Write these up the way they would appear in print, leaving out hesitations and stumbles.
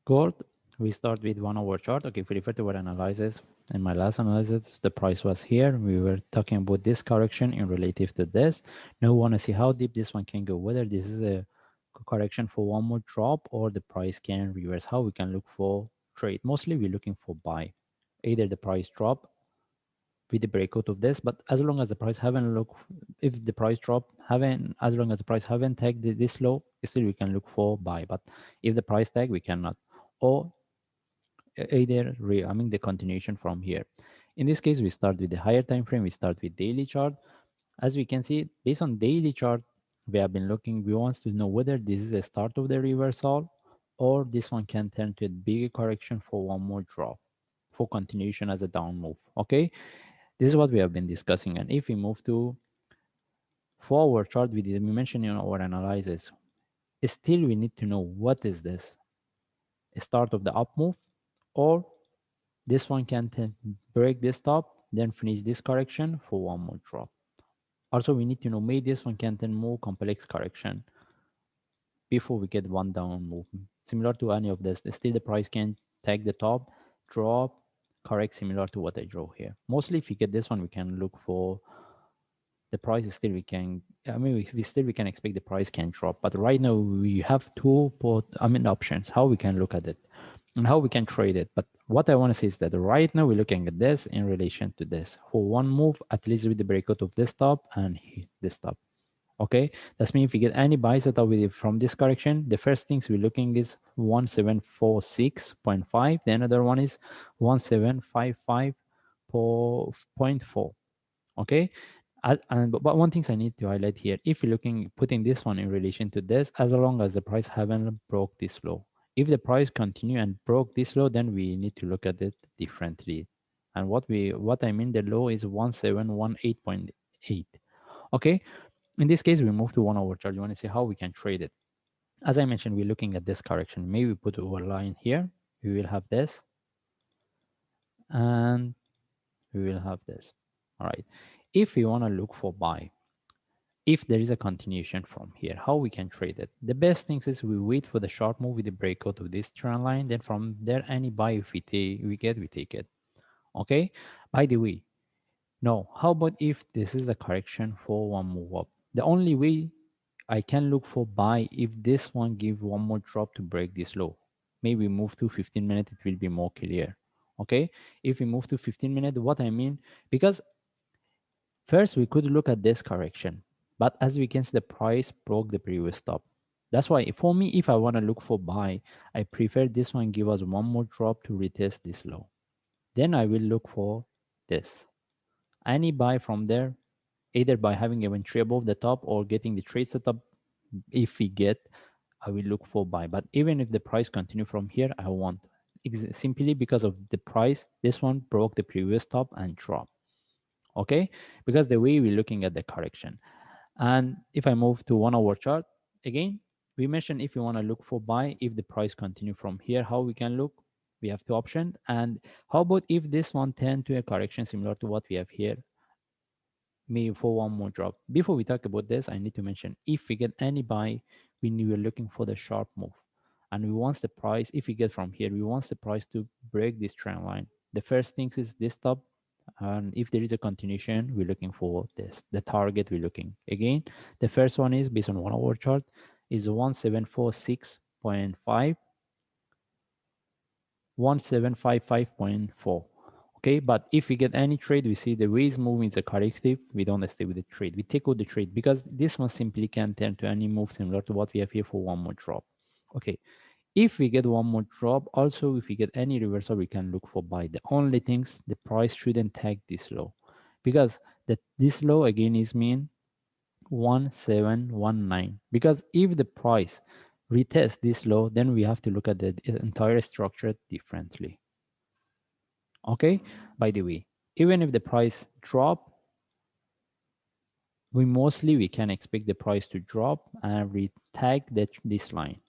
Gold, we start with 1 hour chart. Okay, if we refer to our analysis, in my last analysis, the price was here. We were talking about this correction in relative to this. Now we want to see how deep this one can go, whether this is a correction for one more drop or the price can reverse, how we can look for trade. Mostly we're looking for buy. Either the price drop with the breakout of this, but as long as the price haven't look, if the price drop haven't, as long as the price haven't tagged this low, still we can look for buy. But if the price tag, we cannot. Or either I mean the continuation from here. In this case, we start with the higher time frame. We start with daily chart. As we can see, based on daily chart, we have been looking. We want to know whether this is the start of the reversal or this one can turn to a bigger correction for one more drop for continuation as a down move. Okay, this is what we have been discussing. And if we move to forward chart, we mentioned in our analysis, still we need to know what is this, a start of the up move, or this one can break this top, then finish this correction for one more drop. Also, we need to know maybe this one can turn more complex correction before we get one down move. Similar to any of this, still the price can take the top, drop, correct, similar to what I draw here. Mostly if we get this one, we can look for the price is still we can, I mean, we can expect the price can drop. But right now we have two options, how we can look at it and how we can trade it. But what I want to say is that right now we're looking at this in relation to this. For one move, at least with the breakout of this top and this top. Okay, that's mean if we get any buy setup with it from this correction, the first things we're looking is 1746.5. The another one is 1755.4. Okay, but one thing I need to highlight here, if you're looking putting this one in relation to this, as long as the price haven't broke this low. If the price continue and broke this low, then we need to look at it differently. And what I mean the low is 1718.8. Okay, in this case we move to 1 hour chart. You want to see how we can trade it. As I mentioned, we're looking at this correction. Maybe we put our line here. We will have this and we will have this. All right, if we want to look for buy, if there is a continuation from here, how we can trade it. The best thing is we wait for the sharp move with the breakout of this trend line. Then from there, any buy if we take it. Okay. By the way, no. How about if this is the correction for one move up? The only way I can look for buy if this one give one more drop to break this low. Maybe move to 15 minutes, it will be more clear. Okay. If we move to 15 minutes, what I mean, because first, we could look at this correction, but as we can see, the price broke the previous stop. That's why for me, if I want to look for buy, I prefer this one give us one more drop to retest this low. Then I will look for this. Any buy from there, either by having a entry above the top or getting the trade setup. If we get, I will look for buy. But even if the price continue from here, I want simply because of the price. This one broke the previous top and drop. Okay, because the way we're looking at the correction. And if I move to 1 hour chart, again, we mentioned if you want to look for buy, if the price continue from here, how we can look, we have two options. And how about if this one tend to a correction similar to what we have here, maybe for one more drop. Before we talk about this, I need to mention if we get any buy, when we are looking for the sharp move. And we want the price, if we get from here, we want the price to break this trend line. The first thing is this top, and if there is a continuation, we're looking for this, the target we're looking. Again, the first one is based on 1 hour chart is 1746.5, 1755.4. Okay, but if we get any trade, we see the way it's moving is a corrective, we don't stay with the trade, we take out the trade because this one simply can turn to any move similar to what we have here for one more drop. Okay, if we get one more drop, also if we get any reversal, we can look for buy. The only things, the price shouldn't tag this low, because this low again is mean 1719. Because if the price retest this low, then we have to look at the entire structure differently. Okay, by the way, even if the price drop, we can expect the price to drop and retag this line.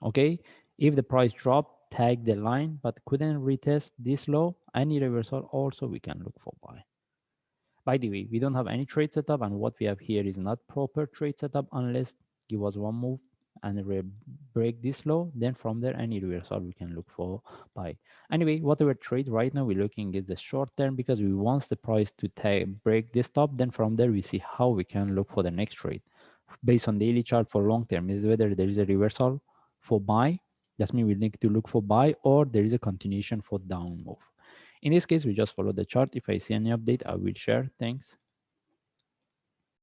Okay, if the price drop, tag the line but couldn't retest this low, any reversal also we can look for buy. By the way, we don't have any trade setup, and what we have here is not proper trade setup unless give us one move and break this low, then from there any reversal we can look for buy. Anyway, whatever trade right now we're looking at the short term, because we want the price to break this top, then from there we see how we can look for the next trade based on daily chart. For long term is whether there is a reversal for buy, that means we need to look for buy, or there is a continuation for down move. In this case we just follow the chart. If I see any update I will share. Thanks.